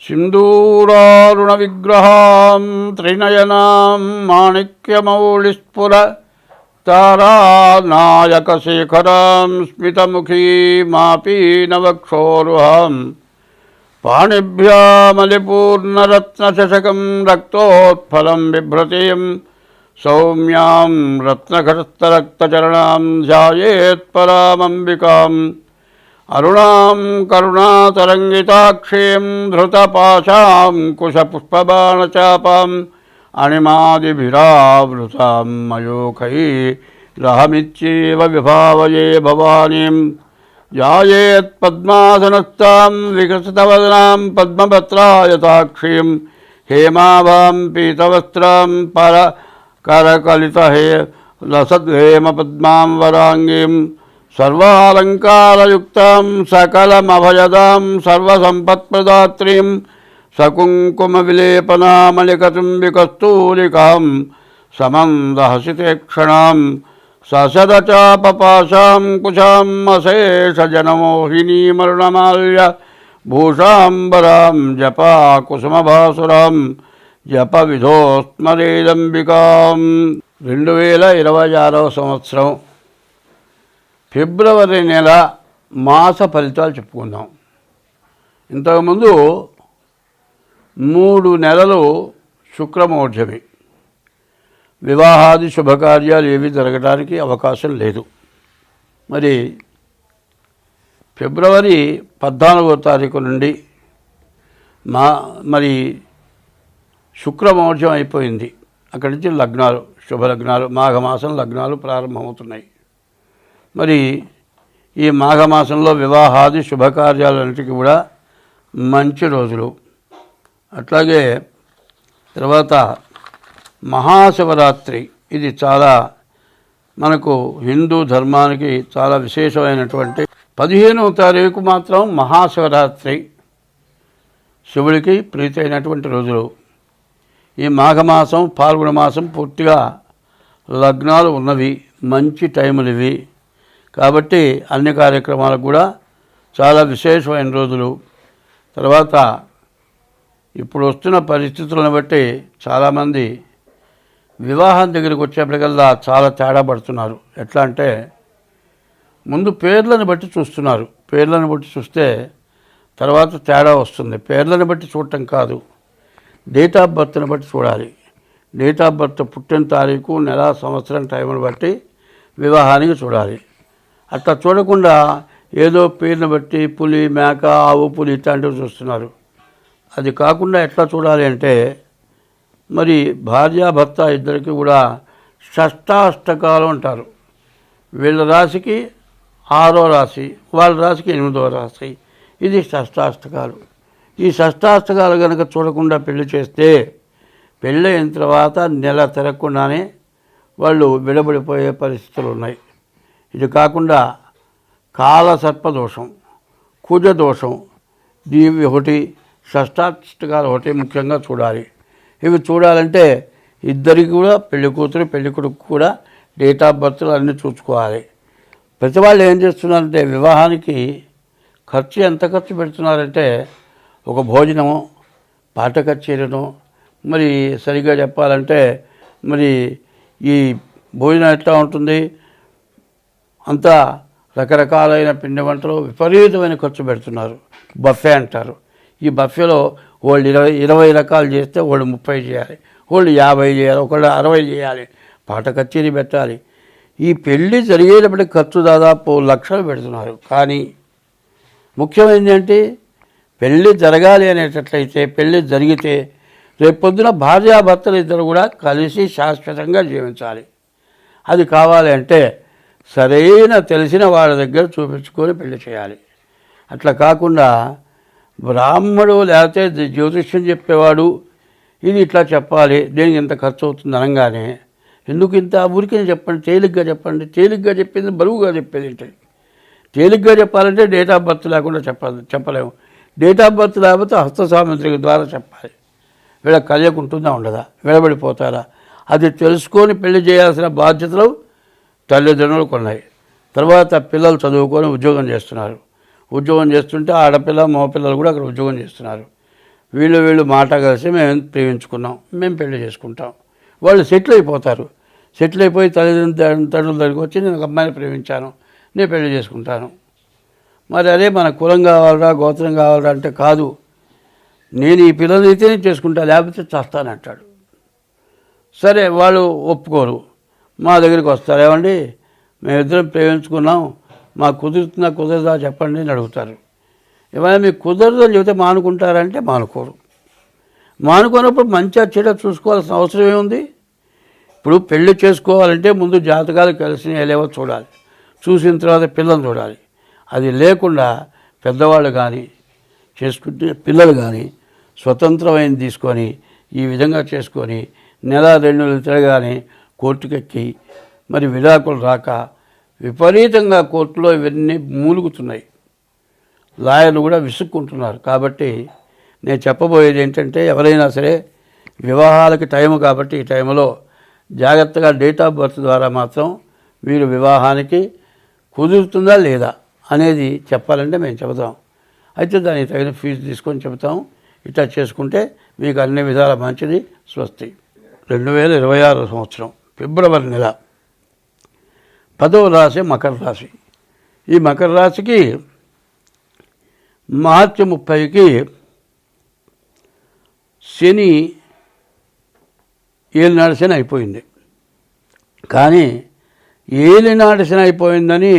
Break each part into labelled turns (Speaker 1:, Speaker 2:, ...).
Speaker 1: सिन्दूरारुणविग्रहां त्रिनयनां माणिक्यमौलिस्फुर तारानायकशेखरां स्मितमुखीमापीनवक्षोरुहां पाणिभ्यामलिपूर्णरत्नचषकं रक्तोत्फलं बिभ्रतीं सौम्यां रत्नघटस्थरक्तचरणां ध्यायेत्परामम्बिकाम् अरुणां करुणातरङ्गिताक्षीं धृतपाशां कुशपुष्पबाणचापाम् अणिमादिभिरावृतां मयूखैरहमित्येव विभावये भवानीं ध्यायेत्पद्मासनस्थां विकसितवदनां पद्मपत्रायताक्षीं हेमाभां पीतवस्त्रां परकरकलितहे लसद्हेमपद्मां वराङ्गीं सर्वालङ्कारयुक्तां सकलमभयदां सर्वसम्पत्प्रदात्रीं सकुङ्कुमविलेपनामलिकचुम्बिकस्तूलिकां समन्दहसितेक्षणां ससदचापपाशां कुशां अशेषजनमोहिनीमरुणमाल्य भूषाम्बरां जपाकुसुमभासुरां जपविधोस्मरेदम्बिकां 2026 సంవత్సరం ఫిబ్రవరి నెల మాస ఫలితాలు చెప్పుకుందాం. ఇంతకుముందు 3 నెలలు శుక్రమౌఢ్యమి, వివాహాది శుభకార్యాలు ఏవి జరగడానికి అవకాశం లేదు. మరి ఫిబ్రవరి 14వ తారీఖు నుండి మరి శుక్రమౌఢ్యం అయిపోయింది. అక్కడి నుంచి లగ్నాలు, శుభలగ్నాలు, మాఘమాసం లగ్నాలు ప్రారంభమవుతున్నాయి. మరి ఈ మాఘమాసంలో వివాహాది శుభకార్యాలన్నిటికీ కూడా మంచి రోజులు. అట్లాగే తర్వాత మహాశివరాత్రి, ఇది చాలా మనకు హిందూ ధర్మానికి చాలా విశేషమైనటువంటి 15వ తారీఖు మాత్రం మహాశివరాత్రి, శివుడికి ప్రీతి అయినటువంటి రోజులు. ఈ మాఘమాసం పాల్గొన మాసం పూర్తిగా లగ్నాలు ఉన్నవి, మంచి టైములు ఇవి. కాబట్టి అన్ని కార్యక్రమాలకు కూడా చాలా విశేషమైన రోజులు. తర్వాత ఇప్పుడు వస్తున్న పరిస్థితులను బట్టి చాలామంది వివాహం దగ్గరికి వచ్చేప్పటికల్లా చాలా తేడా పడుతున్నారు. ఎట్లా అంటే ముందు పేర్లను బట్టి చూస్తున్నారు. పేర్లను బట్టి చూస్తే తర్వాత తేడా వస్తుంది. పేర్లను బట్టి చూడటం కాదు, డేట్ ఆఫ్ బర్త్ని బట్టి చూడాలి. డేట్ ఆఫ్ బర్త్, పుట్టిన తారీఖు, నెల, సంవత్సరం, టైంను బట్టి వివాహానికి చూడాలి. అట్లా చూడకుండా ఏదో పేరుని బట్టి పులి, మేక, ఆవు, పులి ఇట్లాంటివి చూస్తున్నారు. అది కాకుండా ఎట్లా చూడాలి అంటే మరి భార్యాభర్త ఇద్దరికి కూడా షష్టాష్టకాలు అంటారు. వీళ్ళ రాశికి 6వ రాశి, వాళ్ళ రాశికి 8వ రాశి, ఇది షష్టాష్టకాలు. ఈ షష్టాష్టకాలు కనుక చూడకుండా పెళ్లి చేస్తే పెళ్ళి అయిన తర్వాత నెల తిరగకుండానే వాళ్ళు విడబడిపోయే పరిస్థితులు ఉన్నాయి. ఇది కాకుండా కాలసర్పదోషం, కుజదోషం, దీవి ఒకటి, షష్టాష్టకాలు ఒకటి ముఖ్యంగా చూడాలి. ఇవి చూడాలంటే ఇద్దరికి కూడా, పెళ్లి కూతురు పెళ్లి కొడుకు కూడా డేట్ ఆఫ్ బర్త్లు అన్నీ చూసుకోవాలి. ప్రతి వాళ్ళు ఏం చేస్తున్నారంటే వివాహానికి ఖర్చు ఎంత ఖర్చు పెడుతున్నారంటే ఒక భోజనము, పాట కచేరీను, మరి సరిగ్గా చెప్పాలంటే మరి ఈ భోజనం ఎట్లా ఉంటుంది, అంతా రకరకాలైన పిండి వంటలు విపరీతమైన ఖర్చు పెడుతున్నారు. బఫే అంటారు. ఈ బఫేలో వాళ్ళు 20 రకాలు చేస్తే వాళ్ళు 30 చేయాలి, వాళ్ళు 50 చేయాలి, ఒకళ్ళు 60 చేయాలి, పాట కచేరీ పెట్టాలి. ఈ పెళ్ళి జరిగేటప్పటికి ఖర్చు దాదాపు లక్షలు పెడుతున్నారు. కానీ ముఖ్యమైనది ఏంటి, పెళ్ళి జరగాలి అనేటట్లయితే, పెళ్ళి జరిగితే రేపొద్దున భార్యాభర్తలు ఇద్దరు కూడా కలిసి శాశ్వతంగా జీవించాలి. అది కావాలి అంటే సరైన తెలిసిన వాళ్ళ దగ్గర చూపించుకొని పెళ్లి చేయాలి. అట్లా కాకుండా బ్రాహ్మడు లేకపోతే జ్యోతిష్యం చెప్పేవాడు ఇది ఇట్లా చెప్పాలి, దీనికి ఇంత ఖర్చు అవుతుంది అనగానే ఎందుకు ఇంత ఊరికే చెప్పండి, తేలిగ్గా చెప్పండి. తేలిగ్గా చెప్పింది బరువుగా చెప్పేది ఏంటి? తేలిగ్గా చెప్పాలంటే డేట్ ఆఫ్ బర్త్ లేకుండా చెప్పలేము. డేట్ ఆఫ్ బర్త్ లేకపోతే హస్త సాముద్రిక ద్వారా చెప్పాలి. వీళ్ళ కలయిక ఉంటుందా ఉండదా, విడబడిపోతారా, అది తెలుసుకొని పెళ్లి చేయాల్సిన బాధ్యతలు తల్లిదండ్రులకు ఉన్నాయి. తర్వాత పిల్లలు చదువుకొని ఉద్యోగం చేస్తున్నారు. ఉద్యోగం చేస్తుంటే ఆడపిల్ల మగపిల్లలు కూడా అక్కడ ఉద్యోగం చేస్తున్నారు. వీళ్ళు మాట కలిసి మేము ప్రేమించుకున్నాం, మేము పెళ్లి చేసుకుంటాం. వాళ్ళు సెటిల్ అయిపోతారు. సెటిల్ అయిపోయి తండ్రుల దగ్గరికి వచ్చి నేను ఒక అమ్మాయిని ప్రేమించాను, నేను పెళ్లి చేసుకుంటాను. మరి అదే మన కులం కావాలరా, గోత్రం కావాలరా అంటే కాదు, నేను ఈ పిల్లలు అయితేనే చేసుకుంటా, లేకపోతే చేస్తానంటాడు. సరే వాళ్ళు ఒప్పుకోరు, మా దగ్గరికి వస్తారు. ఏమండి మేమిద్దరం ప్రేమించుకున్నాం, మాకు కుదురుతుందా కుదరదా చెప్పండి అని అడుగుతారు. ఏమైనా మీకు కుదరదని చెబితే మానుకుంటారంటే మానుకోరు. మానుకున్నప్పుడు మంచిగా చెడ్డ చూసుకోవాల్సిన అవసరం ఏముంది? ఇప్పుడు పెళ్లి చేసుకోవాలంటే ముందు జాతకాలు కలిసి లేవో చూడాలి, చూసిన తర్వాత పిల్లల్ని చూడాలి. అది లేకుండా పెద్దవాళ్ళు కానీ చేసుకుంటే పిల్లలు కానీ స్వతంత్రమైన తీసుకొని ఈ విధంగా చేసుకొని నెల 2 నెలలు తిరగానే కోర్టుకెక్కి మరి విడాకులు రాక విపరీతంగా కోర్టులో ఇవన్నీ మూలుగుతున్నాయి. లాయర్లు కూడా విసుక్కుంటున్నారు. కాబట్టి నేను చెప్పబోయేది ఏంటంటే, ఎవరైనా సరే వివాహాలకి టైము కాబట్టి ఈ టైంలో జాగ్రత్తగా డేట్ ఆఫ్ బర్త్ ద్వారా మాత్రం వీరు వివాహానికి కుదురుతుందా లేదా అనేది చెప్పాలంటే మేము చెబుతాం. అయితే దానికి తగిన ఫీజు తీసుకొని చెబుతాం. ఇట్లా చేసుకుంటే మీకు అన్ని విధాల మంచిది. స్వస్తి. 2026 సంవత్సరం ఫిబ్రవరి నెల 10వ రాశి మకర రాశి. ఈ మకర రాశికి మార్చి 30కి శని ఏలినాడు శని అయిపోయింది. కానీ ఏలినాడు శని అయిపోయిందని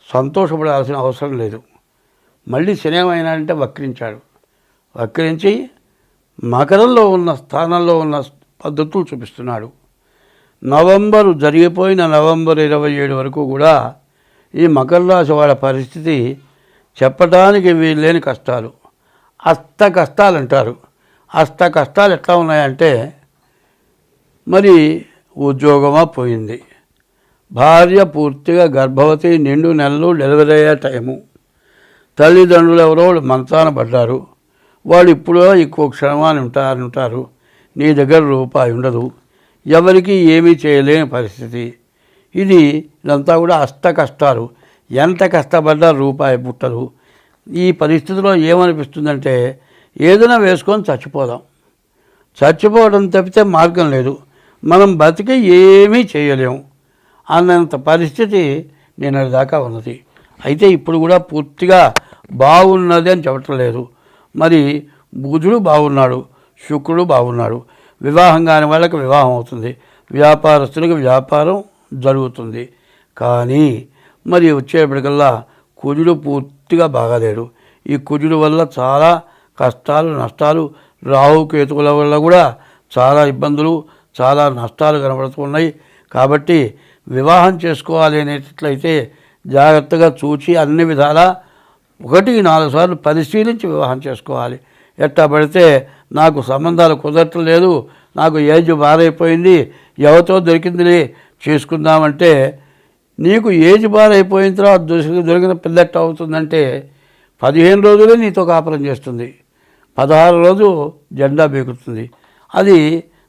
Speaker 1: సంతోషపడాల్సిన అవసరం లేదు. మళ్ళీ శని ఏమైనాడంటే వక్రించాడు. వక్రించి మకరంలో ఉన్న స్థానంలో ఉన్న పద్ధతులు చూపిస్తున్నాడు. జరిగిపోయిన నవంబర్ 27 వరకు కూడా ఈ మకర రాశి వాళ్ళ పరిస్థితి చెప్పడానికి వీల్లేని కష్టాలు, అష్ట కష్టాలు అంటారు. అష్ట కష్టాలు ఎట్లా ఉన్నాయంటే, మరి ఉద్యోగమా పోయింది, భార్య పూర్తిగా గర్భవతి, నిండు నెలలు డెలివరీ అయ్యే టైము, తల్లిదండ్రులు ఎవరో మంచాన పడ్డారు, వాళ్ళు ఇప్పుడు ఎక్కువ క్షణమాని ఉంటారు, నీ దగ్గర రూపాయి ఉండదు, ఎవరికి ఏమీ చేయలేని పరిస్థితి. ఇదంతా కూడా అష్ట కష్టాలు. ఎంత కష్టపడ్డా రూపాయి పుట్టదు. ఈ పరిస్థితిలో ఏమనిపిస్తుందంటే, ఏదైనా వేసుకొని చచ్చిపోదాం, చచ్చిపోవడం తప్పితే మార్గం లేదు, మనం బతికి ఏమీ చేయలేము అన్నంత పరిస్థితి నిన్నటి దాకా ఉన్నది. అయితే ఇప్పుడు కూడా పూర్తిగా బాగున్నది అని చెప్పటం లేదు. మరి బుధుడు బాగున్నాడు, శుక్రుడు బాగున్నాడు. వివాహం కాని వాళ్ళకి వివాహం అవుతుంది, వ్యాపారస్తులకు వ్యాపారం జరుగుతుంది. కానీ మరి వచ్చేప్పటికల్లా కుజుడు పూర్తిగా బాగాలేడు. ఈ కుజుడు వల్ల చాలా కష్టాలు, నష్టాలు, రాహుకేతువుల వల్ల కూడా చాలా ఇబ్బందులు, చాలా నష్టాలు కనబడుతున్నాయి. కాబట్టి వివాహం చేసుకోవాలి అనేటట్లయితే జాగ్రత్తగా చూచి అన్ని విధాలా 1-4 సార్లు పరిశీలించి వివాహం చేసుకోవాలి. ఎట్టా పడితే నాకు సంబంధాలు కుదరట్లేదు, నాకు ఏజ్ బారైపోయింది, ఎవరితో దొరికిందిలే చేసుకుందామంటే, నీకు ఏజ్ బారైపోయిన తర్వాత దొరికిన పిల్లెట్ట అవుతుందంటే 15 రోజులే నీతో కాపురం చేస్తుంది, 16 రోజు జెండా బీగుతుంది. అది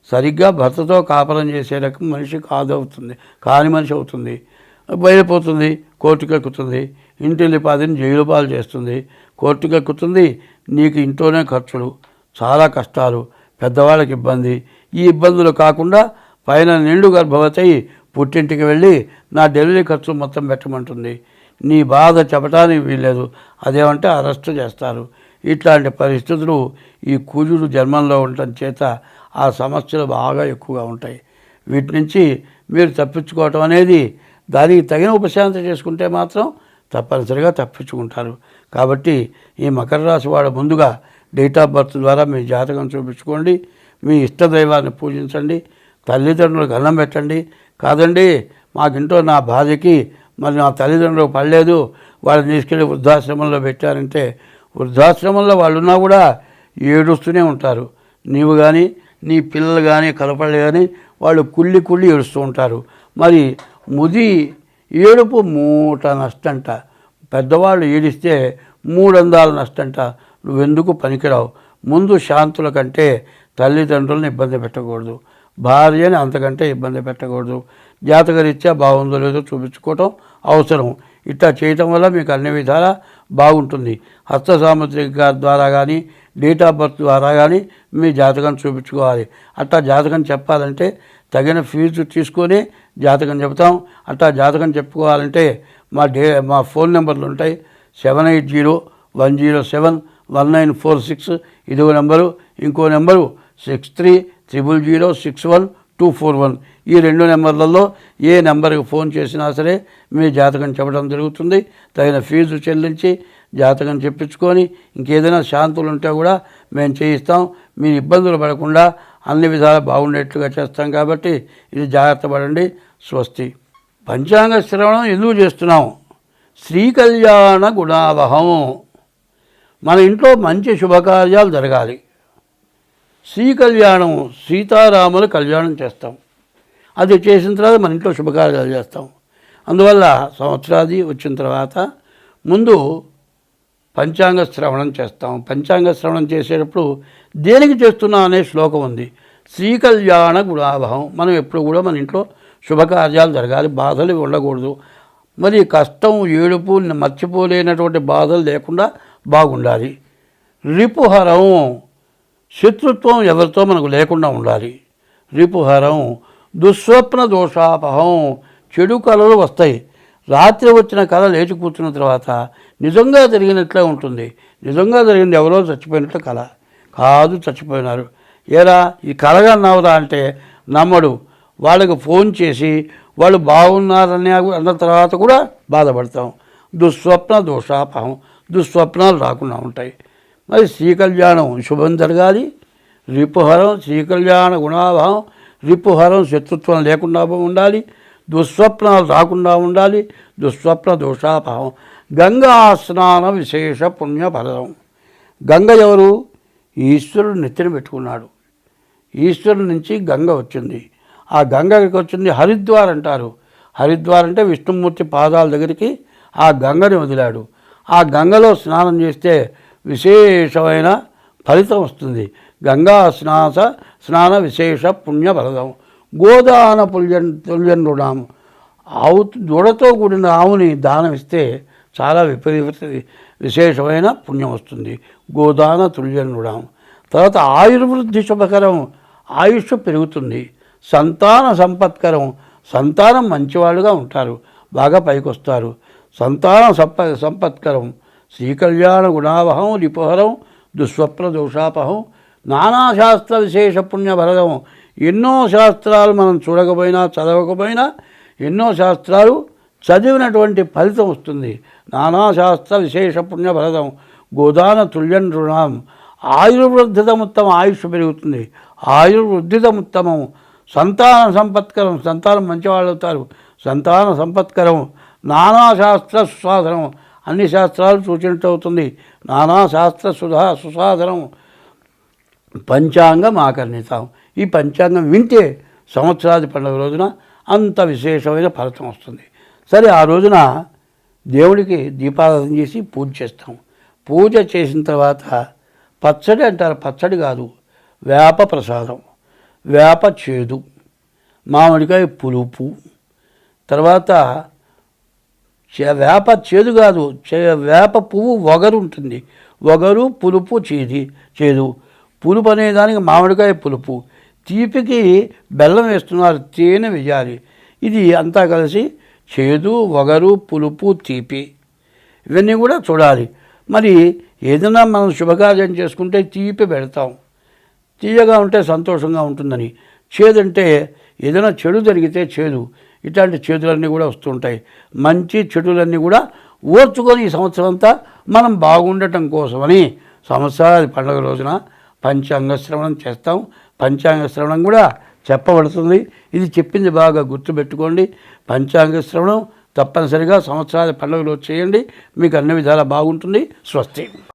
Speaker 1: సరిగ్గా భర్తతో కాపురం చేసే రకం మనిషి కాని మనిషి అవుతుంది. బయలుపోతుంది, కోర్టుకెక్కుతుంది, ఇంటిల్లిపాదిని జైలు పాలు చేస్తుంది, కోర్టుకెక్కుతుంది. నీకు ఇంట్లోనే ఖర్చులు, చాలా కష్టాలు, పెద్దవాళ్ళకి ఇబ్బంది. ఈ ఇబ్బందులు కాకుండా పైన నిండు గర్భవతి పుట్టింటికి వెళ్ళి నా డెలివరీ ఖర్చు మొత్తం పెట్టమంటుంది. నీ బాధ చెప్పడానికి వీల్లేదు, అదేమంటే అరెస్ట్ చేస్తారు. ఇట్లాంటి పరిస్థితులు ఈ కుజుడు జన్మంలో ఉండటం చేత ఆ సమస్యలు బాగా ఎక్కువగా ఉంటాయి. వీటి నుంచి మీరు తప్పించుకోవటం అనేది, దానికి తగిన ఉపశాంతి చేసుకుంటే మాత్రం తప్పనిసరిగా తప్పించుకుంటారు. కాబట్టి ఈ మకర రాశి వాడు ముందుగా డేట్ ఆఫ్ బర్త్ ద్వారా మీ జాతకం చూపించుకోండి, మీ ఇష్టదైవాన్ని పూజించండి, తల్లిదండ్రులకు అన్నం పెట్టండి. కాదండి మాకింట్లో నా భార్యకి మరి నా తల్లిదండ్రులు పడలేదు, వాళ్ళని తీసుకెళ్ళి వృద్ధాశ్రమంలో పెట్టారంటే, వృద్ధాశ్రమంలో వాళ్ళున్నా కూడా ఏడుస్తూనే ఉంటారు. నీవు కానీ నీ పిల్లలు కానీ కలపలే కానీ వాళ్ళు కుళ్ళి ఏడుస్తూ ఉంటారు. మరి ముది ఏడుపు మూట నష్టంట. పెద్దవాళ్ళు ఏడిస్తే 3 అందాల నష్టంట. నువ్వెందుకు పనికిరావు. ముందు శాంతుల కంటే తల్లిదండ్రులను ఇబ్బంది పెట్టకూడదు, భార్యని అంతకంటే ఇబ్బంది పెట్టకూడదు. జాతకరీత్యా బాగుందో లేదో చూపించుకోవటం అవసరం. ఇట్లా చేయటం వల్ల మీకు అన్ని విధాలా బాగుంటుంది. హస్త సాముద్రిక ద్వారా కానీ డేట్ ఆఫ్ బర్త్ ద్వారా కానీ మీ జాతకం చూపించుకోవాలి. అట్టా జాతకం చెప్పాలంటే తగిన ఫీజు తీసుకొని జాతకం చెప్తాం. అట్టా జాతకం చెప్పుకోవాలంటే మా ఫోన్ నెంబర్లు ఉంటాయి. 7801071946 ఇదో నెంబరు. ఇంకో నెంబరు 6300061241. ఈ 2 నెంబర్లలో ఏ నెంబర్కి ఫోన్ చేసినా సరే మీ జాతకం చెప్పడం జరుగుతుంది. తగిన ఫీజు చెల్లించి జాతకం చెప్పించుకొని ఇంకేదైనా శాంతులు ఉంటే కూడా మేము చేయిస్తాం. మీరు ఇబ్బందులు పడకుండా అన్ని విధాలు బాగుండేట్లుగా చేస్తాం కాబట్టి ఇది జాగ్రత్త పడండి. స్వస్తి. పంచాంగ శ్రవణం ఎందుకు చేస్తున్నాం? శ్రీ కళ్యాణ గుణావహం. మన ఇంట్లో మంచి శుభకార్యాలు జరగాలి. శ్రీ కళ్యాణం, సీతారాముల కళ్యాణం చేస్తాం. అది చేసిన తర్వాత మన ఇంట్లో శుభకార్యాలు చేస్తాం. అందువల్ల సంవత్సరాది వచ్చిన తర్వాత ముందు పంచాంగ శ్రవణం చేస్తాం. పంచాంగ శ్రవణం చేసేటప్పుడు దేనికి చేస్తున్నాం అనే శ్లోకం ఉంది. శ్రీ కళ్యాణ గుణావహం. మనం ఎప్పుడు కూడా మన ఇంట్లో శుభకార్యాలు జరగాలి, బాధలు ఉండకూడదు. మరి కష్టం, ఏడుపు, మర్చిపోలేనటువంటి బాధలు లేకుండా బాగుండాలి. రిపుహరం, శత్రుత్వం ఎవరితో మనకు లేకుండా ఉండాలి. రిపుహరం. దుస్వప్న దోషాపహం. చెడు కళలు వస్తాయి. రాత్రి వచ్చిన కళ లేచి కూర్చున్న తర్వాత నిజంగా జరిగినట్లే ఉంటుంది. నిజంగా జరిగింది ఎవరో చచ్చిపోయినట్లు కళ కాదు, చచ్చిపోయినారు. ఏరా ఈ కళగా నవ్వదా అంటే నమ్మడు. వాళ్ళకి ఫోన్ చేసి వాళ్ళు బాగున్నారని అన్న తర్వాత కూడా బాధపడతాం. దుస్వప్న దోషాపహం. దుస్వప్నాలు రాకుండా ఉంటాయి. మరి శ్రీకళ్యాణం శుభం జరగాలి. రిపుహరం శ్రీకళ్యాణ గుణాభావం. రిపుహరం శత్రుత్వం లేకుండా ఉండాలి. దుస్వప్నాలు రాకుండా ఉండాలి. దుస్వప్న దోషాపహం. గంగా స్నాన విశేష పుణ్యఫలం. గంగ ఎవరు? ఈశ్వరుడు నెత్తిన పెట్టుకున్నాడు. ఈశ్వరుడి నుంచి గంగ వచ్చింది. ఆ గంగ ఎక్కడికి వచ్చింది? హరిద్వార్ అంటారు. హరిద్వార్ అంటే విష్ణుమూర్తి పాదాల దగ్గరికి ఆ గంగని వదిలాడు. ఆ గంగలో స్నానం చేస్తే విశేషమైన ఫలితం వస్తుంది. గంగా స్నాన విశేష పుణ్యఫలం. గోదాన తుల్యన్. ఆవు దూడతో కూడిన ఆవుని దానం ఇస్తే చాలా విశేషమైన పుణ్యం వస్తుంది. గోదాన తుల్యన్. తర్వాత ఆయుర్వృద్ధి శుభకరం. ఆయుష్ పెరుగుతుంది. సంతాన సంపత్కరం. సంతానం మంచివాళ్ళుగా ఉంటారు, బాగా పైకొస్తారు. సంతాన సంపత్కరం. శ్రీకళ్యాణ గుణావహం. రిపుహరం దుస్వప్న దోషాపహం. నానాశాస్త్ర విశేష పుణ్యఫలం. ఎన్నో శాస్త్రాలు మనం చూడకపోయినా చదవకపోయినా ఎన్నో శాస్త్రాలు చదివినటువంటి ఫలితం వస్తుంది. నానాశాస్త్ర విశేష పుణ్యఫలం. గోదాన తుల్యన్ రుణం. ఆయుర్వృద్ధితముత్తమ. ఆయుష్ పెరుగుతుంది. ఆయుర్వృద్ధితముత్తమం. సంతాన సంపత్కరం. సంతానం మంచివాళ్ళు అవుతారు. సంతాన సంపత్కరం. నానాశాస్త్ర సుసాధనం. అన్ని శాస్త్రాలు సూచించ అవుతుంది. నానాశాస్త్ర సుసాధనం. పంచాంగం ఆకర్ణితాం. ఈ పంచాంగం వింటే సంవత్సరాది పండుగ రోజున అంత విశేషమైన ఫలితం వస్తుంది. సరే, ఆ రోజున దేవుడికి దీపారాధన చేసి పూజ చేస్తాం. పూజ చేసిన తర్వాత పచ్చడి అంటారు. పచ్చడి కాదు, వేప ప్రసాదం. వేప చేదు, మామిడికాయ పులుపు. తర్వాత వేప చేదు కాదు, వేప పువ్వు వగరు ఉంటుంది. వగరు, పులుపు, చేదు. పులుపు అనేదానికి మామిడికాయ పులుపు. తీపికి బెల్లం వేస్తున్నారు, తేనె వేయాలి. ఇది అంతా కలిసి చేదు, వగరు, పులుపు, తీపి. ఇవన్నీ కూడా చూడాలి. మరి ఏదైనా మనం శుభకార్యం చేసుకుంటే తీపి పెడతాం. తీయగా ఉంటే సంతోషంగా ఉంటుందని. చేదంటే ఏదైనా చెడు జరిగితే చేదు. ఇట్లాంటి చేదులన్నీ కూడా వస్తుంటాయి. మంచి చెడులన్నీ కూడా ఓర్చుకొని ఈ సంవత్సరం అంతా మనం బాగుండటం కోసమని సంవత్సరాది పండుగ రోజున పంచాంగ శ్రవణం చేస్తాం. పంచాంగ శ్రవణం కూడా చెప్పబడుతుంది. ఇది చెప్పింది బాగా గుర్తుపెట్టుకోండి. పంచాంగ శ్రవణం తప్పనిసరిగా సంవత్సరాది పండుగలో చేయండి. మీకు అన్ని విధాలా బాగుంటుంది. స్వస్తి.